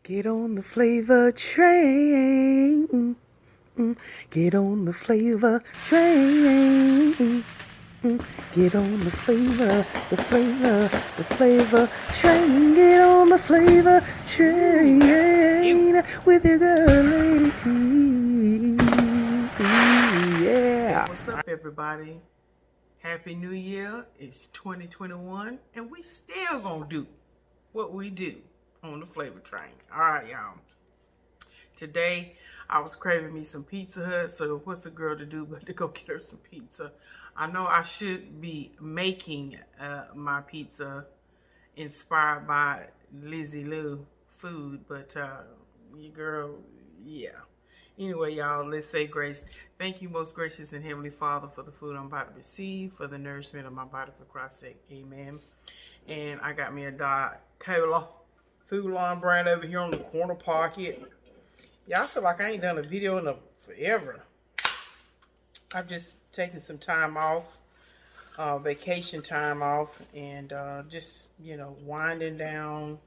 Get on the flavor train. Get on the flavor train. Get on the flavor train. Get on the flavor train with your girl, Lady T. Yeah. What's up, everybody? Happy New Year. It's 2021, and we still gonna do what we do on the flavor train. All right, y'all. Today, I was craving me some Pizza Hut, so what's a girl to do but to go get her some pizza? I know I should be making my pizza inspired by Lizzie Lou food, but your girl, yeah. Anyway, y'all, let's say grace. Thank you, most gracious and heavenly Father, for the food I'm about to receive, for the nourishment of my body, for Christ's sake. Amen. And I got me a Diet Cola Food Line brand over here on the corner pocket. Y'all, feel like I ain't done a video in forever. I've just taken some time off, vacation time off, and just, you know, winding down,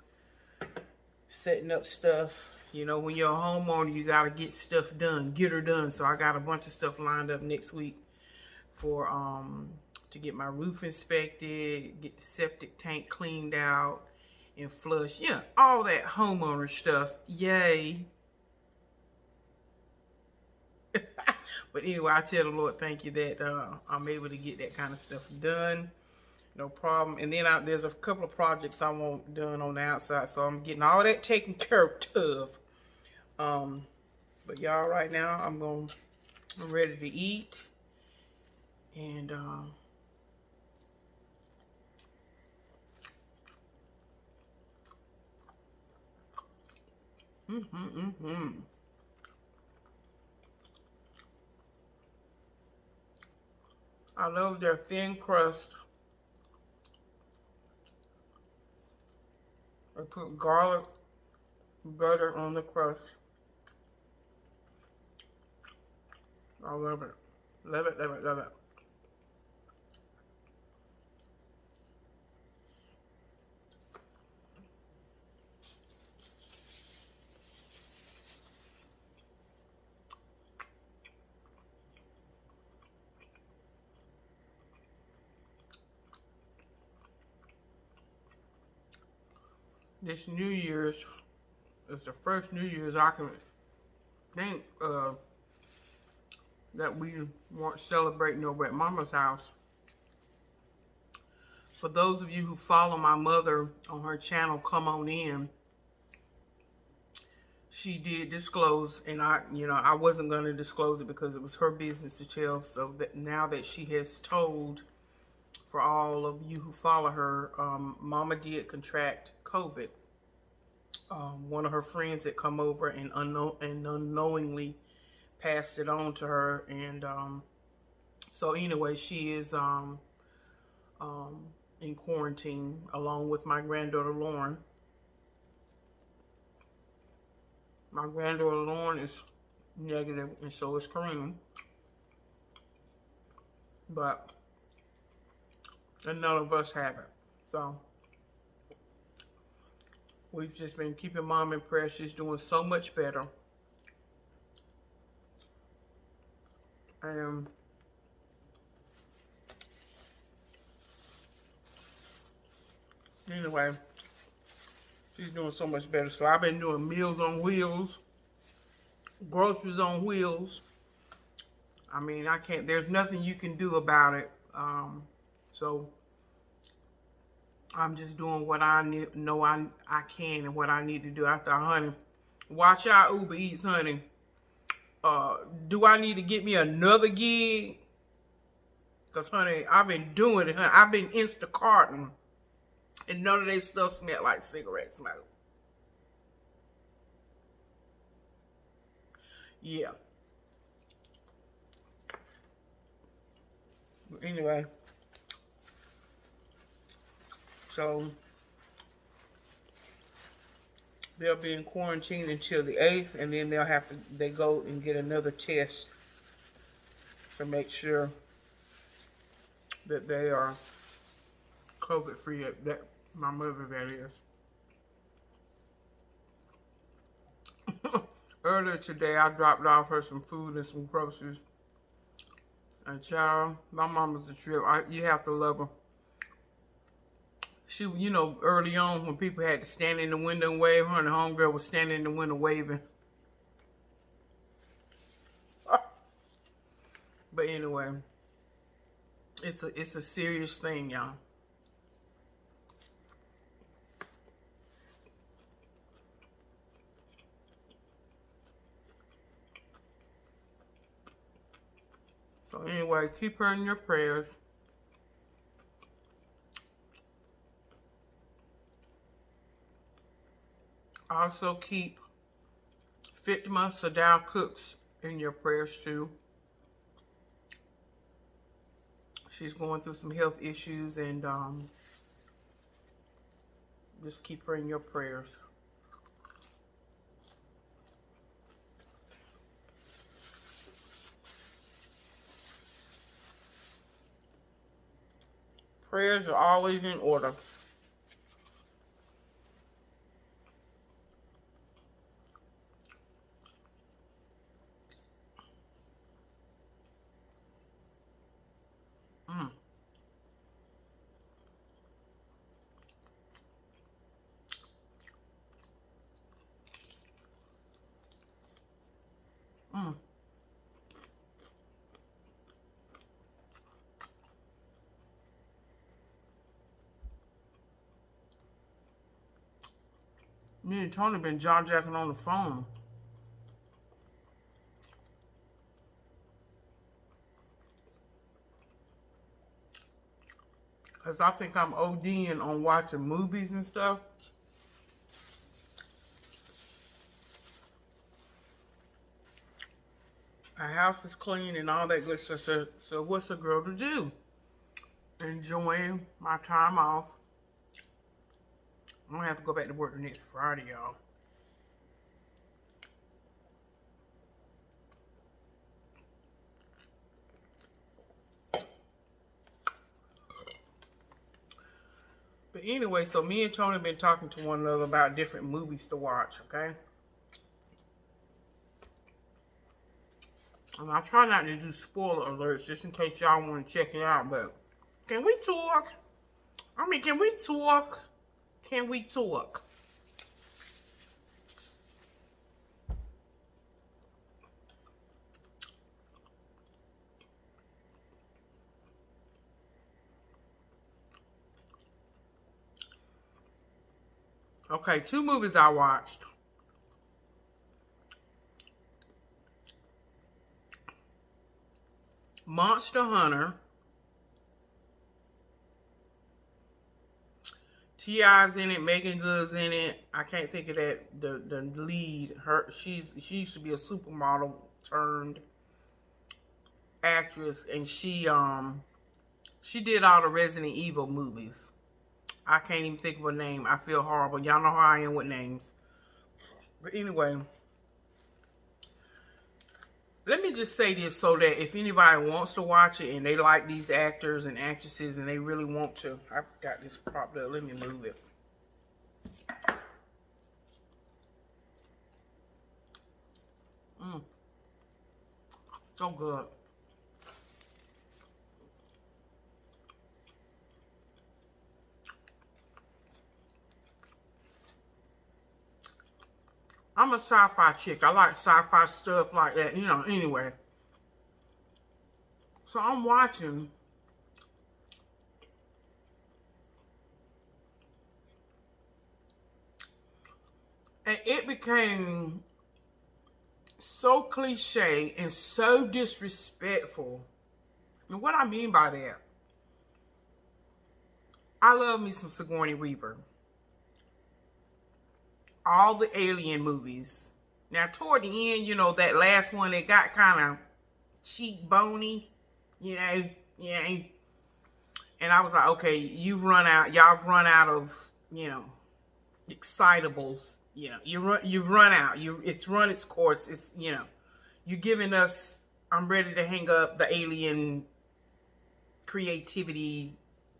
setting up stuff. You know, when you're a homeowner, you got to get stuff done, get her done. So I got a bunch of stuff lined up next week for to get my roof inspected, get the septic tank cleaned out and flushed. Yeah, all that homeowner stuff. Yay. But anyway, I tell the Lord thank you that I'm able to get that kind of stuff done. No problem. And then there's a couple of projects I want done on the outside, so I'm getting all that taken care of. But y'all, right now I'm ready to eat, and I love their thin crust. I put garlic butter on the crust. I love it. Love it, love it, love it. This New Year's is the first New Year's I can think that we weren't celebrating over at Mama's house. For those of you who follow my mother on her channel, Come On In, she did disclose, and I wasn't going to disclose it because it was her business to tell. So that now that she has told, for all of you who follow her, Mama did contract COVID. One of her friends had come over and unknowingly passed it on to her, and so anyway, she is in quarantine along with my granddaughter Lauren. My granddaughter Lauren is negative, and so is Kareem, but none of us have it. So we've just been keeping Mom in prayer. She's doing so much better. And anyway, she's doing so much better. So I've been doing Meals on Wheels, groceries on wheels. I mean, there's nothing you can do about it. So I'm just doing what I know I can and what I need to do. I thought, honey, watch out Uber Eats, honey. Do I need to get me another gig? Because, honey, I've been doing it, honey. I've been Instacarting, and none of that stuff smelled like cigarette smoke. Yeah. But anyway, so they'll be in quarantine until the 8th, and then they go and get another test to make sure that they are COVID free. That my mother, that is. Earlier today, I dropped off her some food and some groceries. And child, my mama's a trip. You have to love her. She, you know, early on when people had to stand in the window and wave, her and the homegirl was standing in the window waving. But anyway, it's a serious thing, y'all. So anyway, keep her in your prayers. Also keep Fitma Sadal Cooks in your prayers too. She's going through some health issues, and just keep her in your prayers. Prayers are always in order. Me and Tony been jaw-jacking on the phone. Because I think I'm ODing on watching movies and stuff. Our house is clean and all that good stuff. So what's a girl to do? Enjoying my time off. I'm gonna have to go back to work the next Friday, y'all. But anyway, so me and Tony have been talking to one another about different movies to watch, okay? And I try not to do spoiler alerts just in case y'all want to check it out, but can we talk? I mean, can we talk? Can we talk? Okay, 2 movies I watched. Monster Hunter. T.I.'s in it, Megan Good's in it. I can't think of that. The lead. She used to be a supermodel turned actress, and she did all the Resident Evil movies. I can't even think of a name. I feel horrible. Y'all know how I am with names. But anyway, let me just say this so that if anybody wants to watch it and they like these actors and actresses and they really want to. I've got this propped up. Let me move it. So good. I'm a sci-fi chick. I like sci-fi stuff like that, you know, anyway. So I'm watching. And it became so cliche and so disrespectful. And what I mean by that, I love me some Sigourney Weaver. All the Alien movies. Now, toward the end, you know, that last one, it got kind of cheekbony, you know, and I was like, okay, y'all have run out of, you know, excitables, you know, you've run out, it's run its course, it's, you know, you're giving us, I'm ready to hang up the Alien creativity,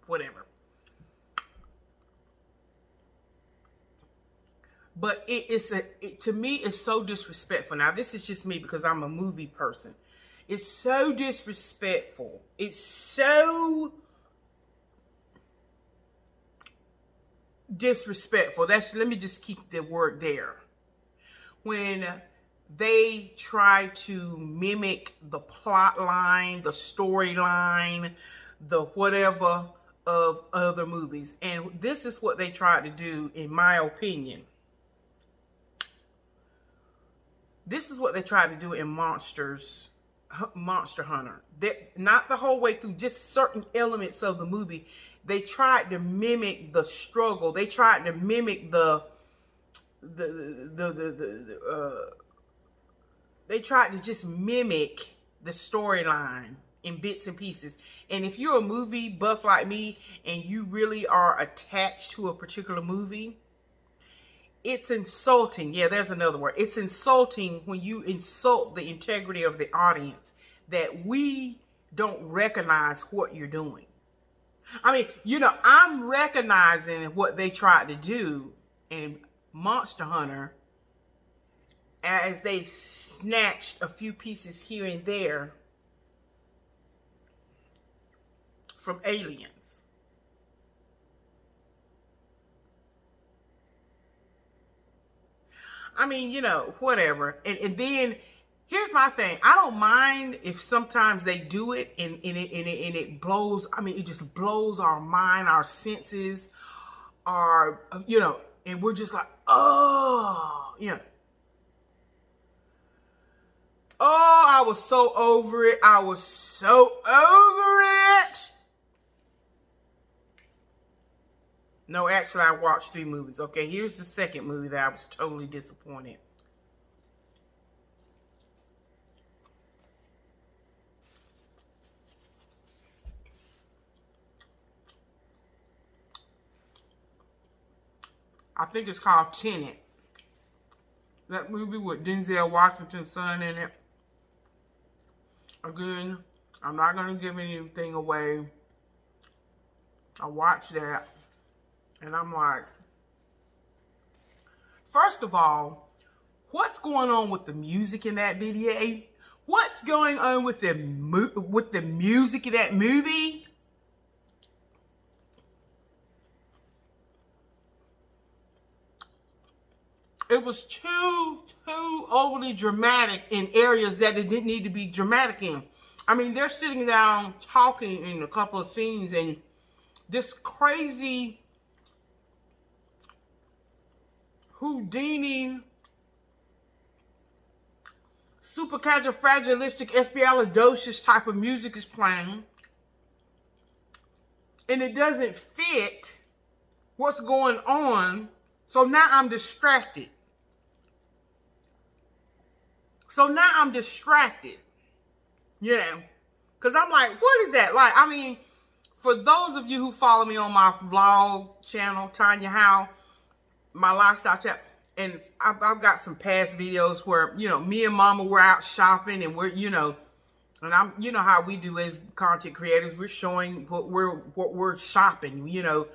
whatever. But to me, it's so disrespectful. Now, this is just me because I'm a movie person. It's so disrespectful. It's so disrespectful. Let me just keep the word there. When they try to mimic the plot line, the storyline, the whatever of other movies. And this is what they tried to do, in my opinion. This is what they tried to do in Monster Hunter. Not the whole way through, just certain elements of the movie. They tried to mimic the struggle. They tried to mimic they tried to just mimic the storyline in bits and pieces. And if you're a movie buff like me and you really are attached to a particular movie, it's insulting. Yeah, there's another word. It's insulting when you insult the integrity of the audience, that we don't recognize what you're doing. I mean, you know, I'm recognizing what they tried to do in Monster Hunter, as they snatched a few pieces here and there from Aliens. I mean, you know, whatever. And then here's my thing. I don't mind if sometimes they do it and it blows. I mean, it just blows our mind, our senses, our, you know, and we're just like, oh, you know. Oh, I was so over it. I was so over it. No, actually, I watched 3 movies. Okay, here's the second movie that I was totally disappointed. I think it's called Tenet. That movie with Denzel Washington's son in it. Again, I'm not going to give anything away. I watched that. And I'm like, first of all, what's going on with the music in that video? What's going on with the music in that movie? It was too overly dramatic in areas that it didn't need to be dramatic in. I mean, they're sitting down talking in a couple of scenes, and this crazy Houdini, supercalifragilisticexpialidocious type of music is playing, and it doesn't fit what's going on. So now I'm distracted. You know, because I'm like, what is that? Like, I mean, for those of you who follow me on my vlog channel, Tonya Howell, my lifestyle channel, and I've got some past videos where, you know, me and Mama were out shopping, and we're, you know, and I'm, you know how we do as content creators, we're showing what we're shopping. You know,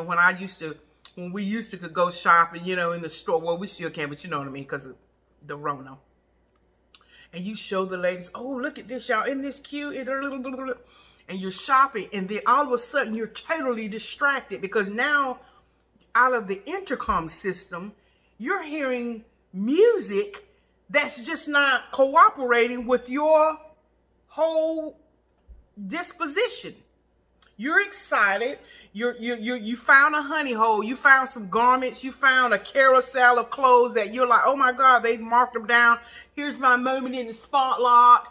when we used to could go shopping, you know, in the store. Well, we still can, but you know what I mean, because of the Rona. And you show the ladies, oh, look at this, y'all, isn't this cute? And you're shopping, and then all of a sudden you're totally distracted, because now out of the intercom system, you're hearing music that's just not cooperating with your whole disposition. You're excited. You found a honey hole. You found some garments. You found a carousel of clothes that you're like, oh my God, they've marked them down. Here's my moment in the spotlight.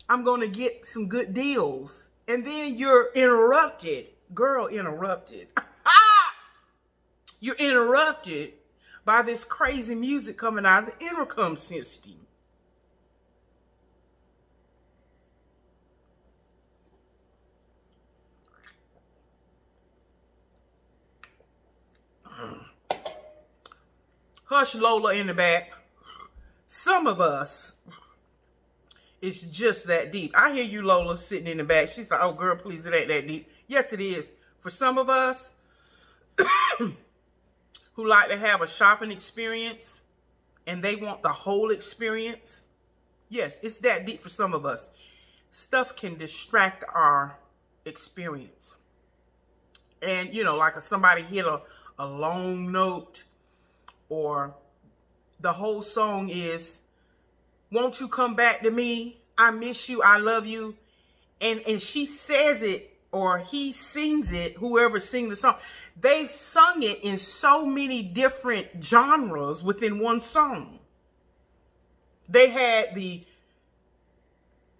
I'm going to get some good deals. And then you're interrupted. Girl, interrupted. You're interrupted by this crazy music coming out of the intercom system. Hush, Lola in the back. Some of us, it's just that deep. I hear you, Lola, sitting in the back. She's like, oh, girl, please, it ain't that deep. Yes, it is. For some of us who who like to have a shopping experience and they want the whole experience. Yes, it's that deep for some of us. Stuff can distract our experience. And, you know, like if somebody hit a long note, or the whole song is, won't you come back to me? I miss you. I love you. And she says it, or he sings it, whoever sings the song. They've sung it in so many different genres within one song. They had the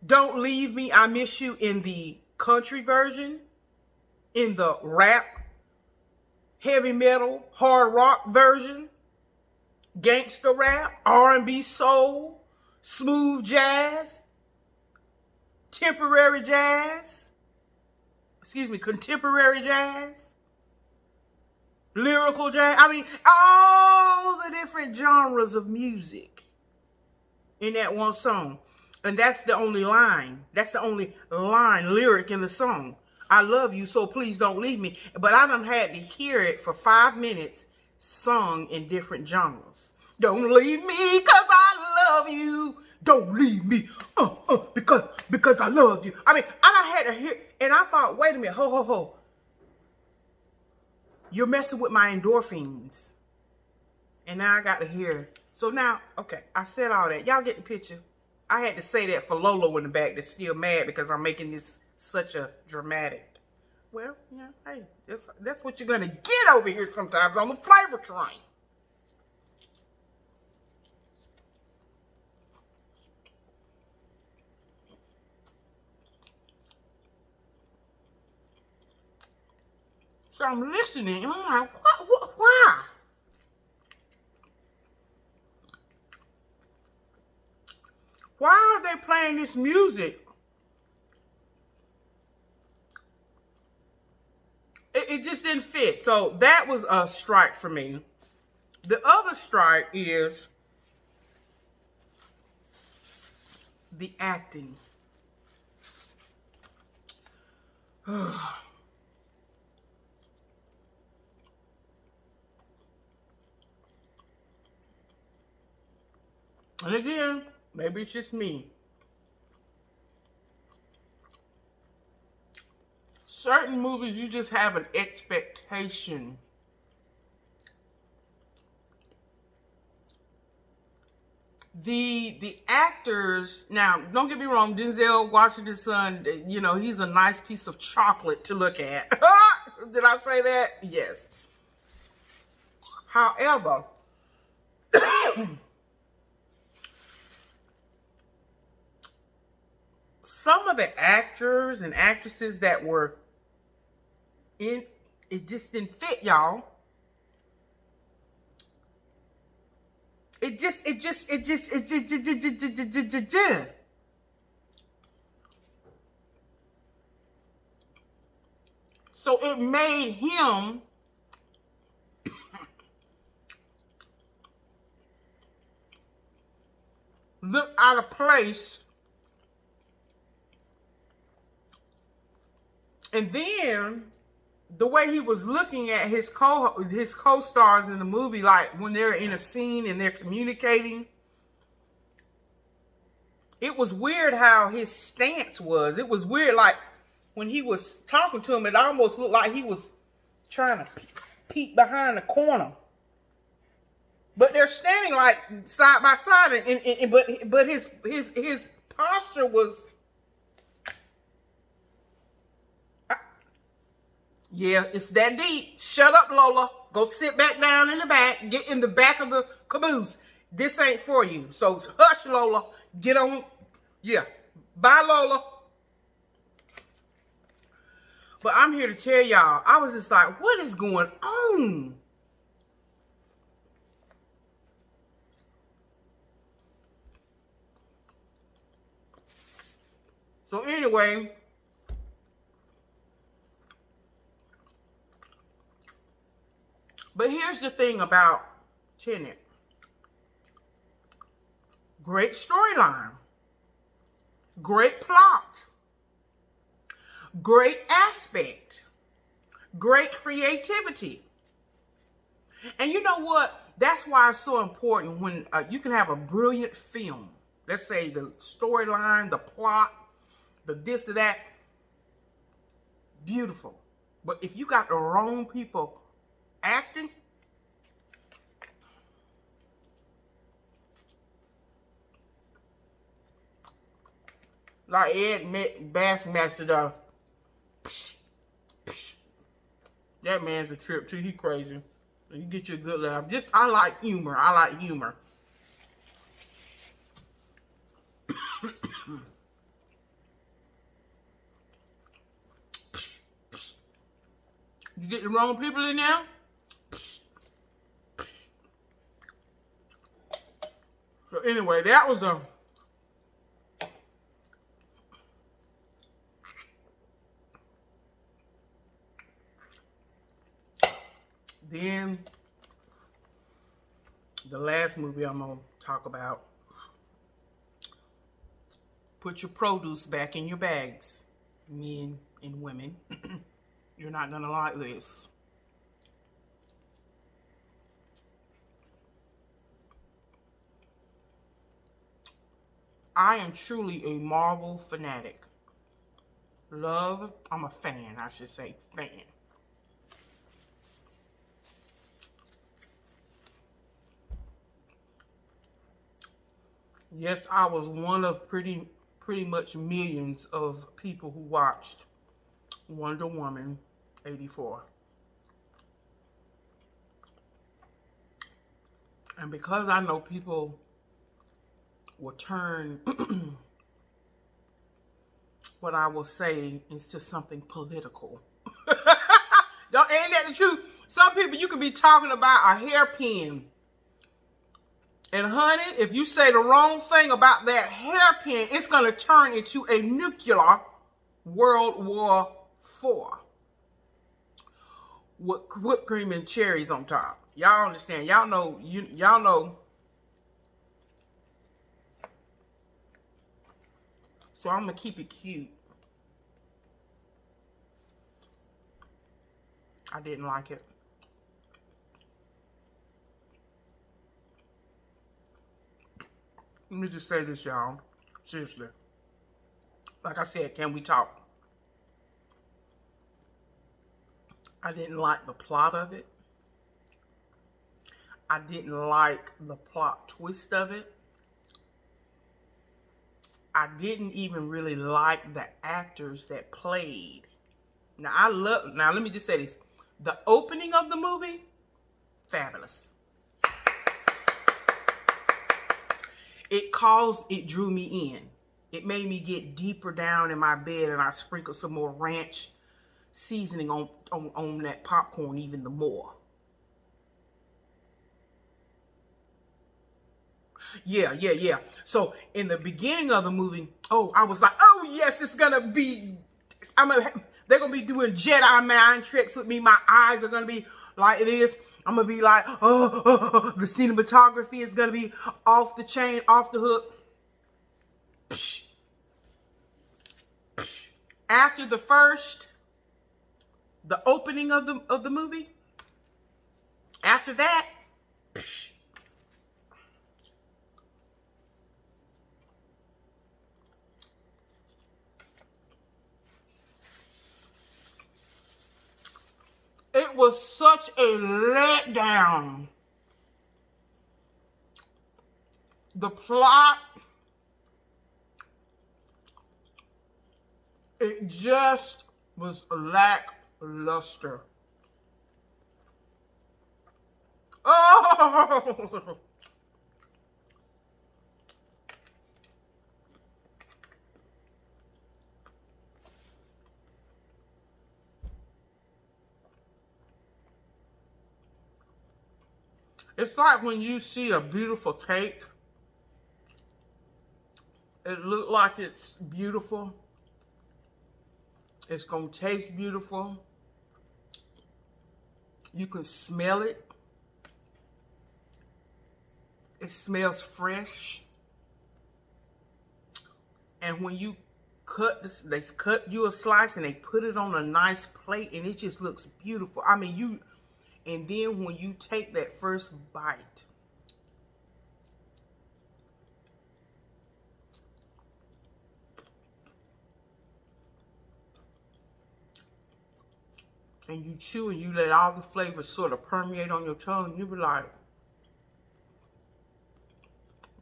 Don't Leave Me, I Miss You in the country version, in the rap, heavy metal, hard rock version, gangster rap, R&B, soul, smooth jazz, contemporary jazz, lyrical jazz. I mean, all the different genres of music in that one song. And that's the only line. That's the only lyric in the song. I love you, so please don't leave me. But I done had to hear it for 5 minutes sung in different genres. Don't leave me because I love you. Don't leave me because I love you. I mean, I done had to hear, and I thought, wait a minute, ho. You're messing with my endorphins. And now I got to hear. So now, okay, I said all that. Y'all get the picture. I had to say that for Lolo in the back that's still mad because I'm making this such a dramatic. Well, yeah, hey, that's what you're going to get over here sometimes on the flavor train. So I'm listening and I'm like, why? Why are they playing this music? It just didn't fit. So that was a strike for me. The other strike is the acting. And again, maybe it's just me. Certain movies, you just have an expectation. The actors, now, don't get me wrong, Denzel Washington's son, you know, he's a nice piece of chocolate to look at. Did I say that? Yes. However, some of the actors and actresses that were in, it just didn't fit, y'all. It just. So it made him look out of place. And then the way he was looking at his co-stars in the movie, like when they're in a scene and they're communicating, it was weird how his stance was. It was weird, like when he was talking to him, it almost looked like he was trying to peek behind the corner. But they're standing like side by side, but his posture was. Yeah, it's that deep. Shut up, Lola. Go sit back down in the back. Get in the back of the caboose. This ain't for you. So hush, Lola. Get on. Yeah. Bye, Lola. But I'm here to tell y'all, I was just like, what is going on? So anyway, but here's the thing about Tenet. Great storyline. Great plot. Great aspect. Great creativity. And you know what? That's why it's so important when you can have a brilliant film. Let's say the storyline, the plot, the this, the that. Beautiful. But if you got the wrong people acting, like Ed Bassmaster does, that man's a trip too. He crazy. You get you a good laugh. I like humor. I like humor. You get the wrong people in there. So anyway, that was a then the last movie I'm gonna talk about. Put your produce back in your bags, men and women. You're not gonna like this. I am truly a Marvel fanatic. I'm a fan, I should say, fan. Yes, I was one of pretty much millions of people who watched Wonder Woman 84. And because I know people will turn what I will say into something political. Ain't that the truth? Some people, you can be talking about a hairpin. And honey, if you say the wrong thing about that hairpin, it's going to turn into a nuclear World War IV. With whipped cream and cherries on top. Y'all understand? Y'all know. Y'all know. So I'm going to keep it cute. I didn't like it. Let me just say this, y'all. Seriously. Like I said, can we talk? I didn't like the plot of it. I didn't like the plot twist of it. I didn't even really like the actors that played. Now, let me just say this. The opening of the movie, fabulous. It drew me in. It made me get deeper down in my bed, and I sprinkled some more ranch seasoning on that popcorn even the more. Yeah. So in the beginning of the movie, I was like, oh yes, it's gonna be, they're gonna be doing Jedi mind tricks with me. My eyes are gonna be like this. I'm gonna be like, the cinematography is gonna be off the chain, off the hook. After the opening of the movie, after that, it was such a letdown. The plot, it just was lackluster. Oh! It's like when you see a beautiful cake, it looks like it's beautiful. It's going to taste beautiful. You can smell it. It smells fresh. And when you they cut you a slice and they put it on a nice plate and it just looks beautiful. I mean, And then when you take that first bite, and you chew and you let all the flavors sort of permeate on your tongue, you be like,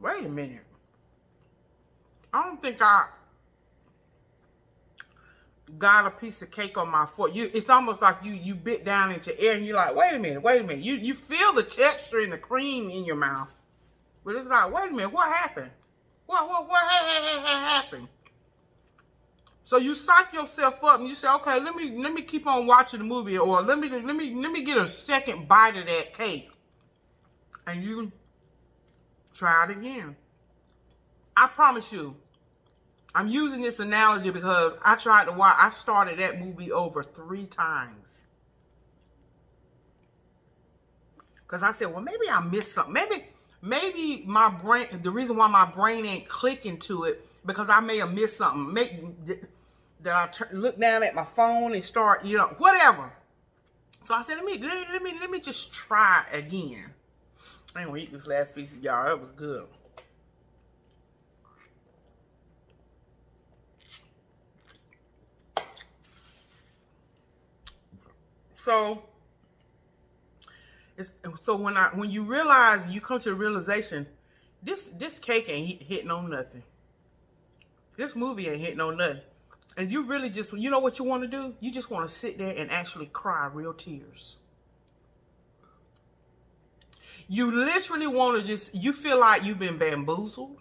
wait a minute. I don't think I got a piece of cake on my fork. It's almost like you bit down into air and you're like, wait a minute. You feel the texture and the cream in your mouth. But it's like, wait a minute, what happened? What happened? So you psych yourself up and you say, okay, let me keep on watching the movie, or let me get a second bite of that cake. And you try it again. I promise you, I'm using this analogy because I started that movie over 3 times. Because I said, well, maybe I missed something. Maybe my brain, the reason why my brain ain't clicking to it, because I may have missed something. That I look down at my phone and start, whatever. So I said, let me just try again. I ain't gonna eat this last piece, y'all. It was good. So when you realize, you come to the realization, this cake ain't hitting on nothing. This movie ain't hitting on nothing. And you really just, you know what you want to do? You just want to sit there and actually cry real tears. You literally want to you feel like you've been bamboozled.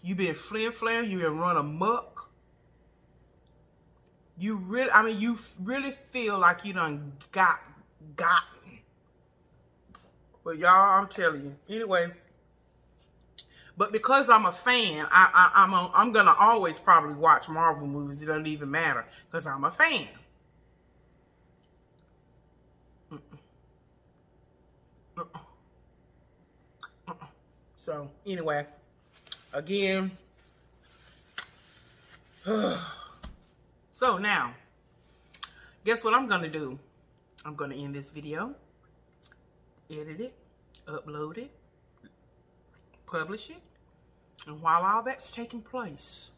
You've been flim-flam. You've been run amok. You really feel like you done gotten. But y'all, I'm telling you. Anyway. But because I'm a fan, I'm gonna always probably watch Marvel movies. It doesn't even matter because I'm a fan. So anyway, again. So now, guess what I'm gonna do? I'm gonna end this video, edit it, upload it, publish it. And while all that's taking place,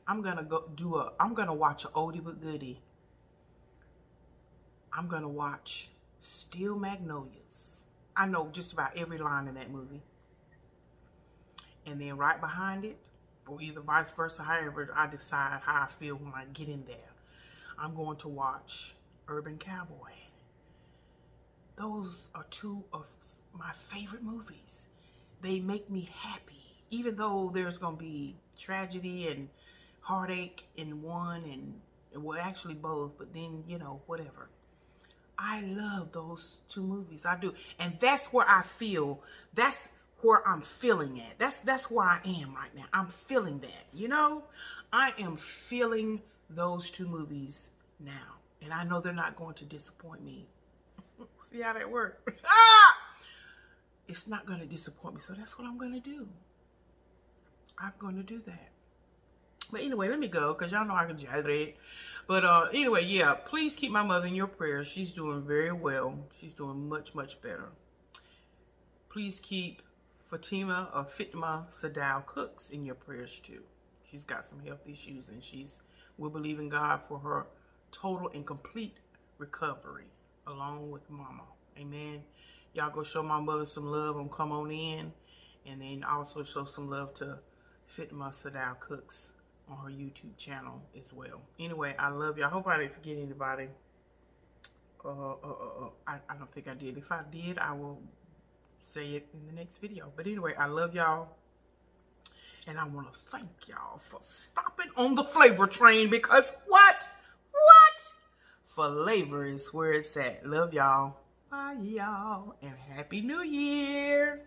I'm gonna watch an oldie but goodie. I'm gonna watch Steel Magnolias. I know just about every line in that movie. And then right behind it, or either vice versa, however I decide how I feel when I get in there, I'm going to watch Urban Cowboy. Those are 2 of my favorite movies. They make me happy. Even though there's going to be tragedy and heartache in one, and well, actually both, but then, whatever. I love those 2 movies. I do. And that's where I feel, that's where I'm feeling at. That's where I am right now. I'm feeling that, I am feeling those 2 movies now. And I know they're not going to disappoint me. See how that works? It's not going to disappoint me. So that's what I'm going to do. I'm going to do that. But anyway, let me go because y'all know I can exaggerate. But anyway, yeah, please keep my mother in your prayers. She's doing very well. She's doing much, much better. Please keep Fatima Sadal Cooks in your prayers too. She's got some health issues and we're believing God for her total and complete recovery along with Mama. Amen. Y'all go show my mother some love and come on in. And then also show some love to Fatima Sadal Cooks on her YouTube channel as well. Anyway, I love you. I hope I didn't forget anybody. I don't think I did. If I did, I will say it in the next video. But anyway, I love y'all. And I want to thank y'all for stopping on the flavor train because what? Flavor is where it's at. Love y'all. Bye, y'all. And Happy New Year.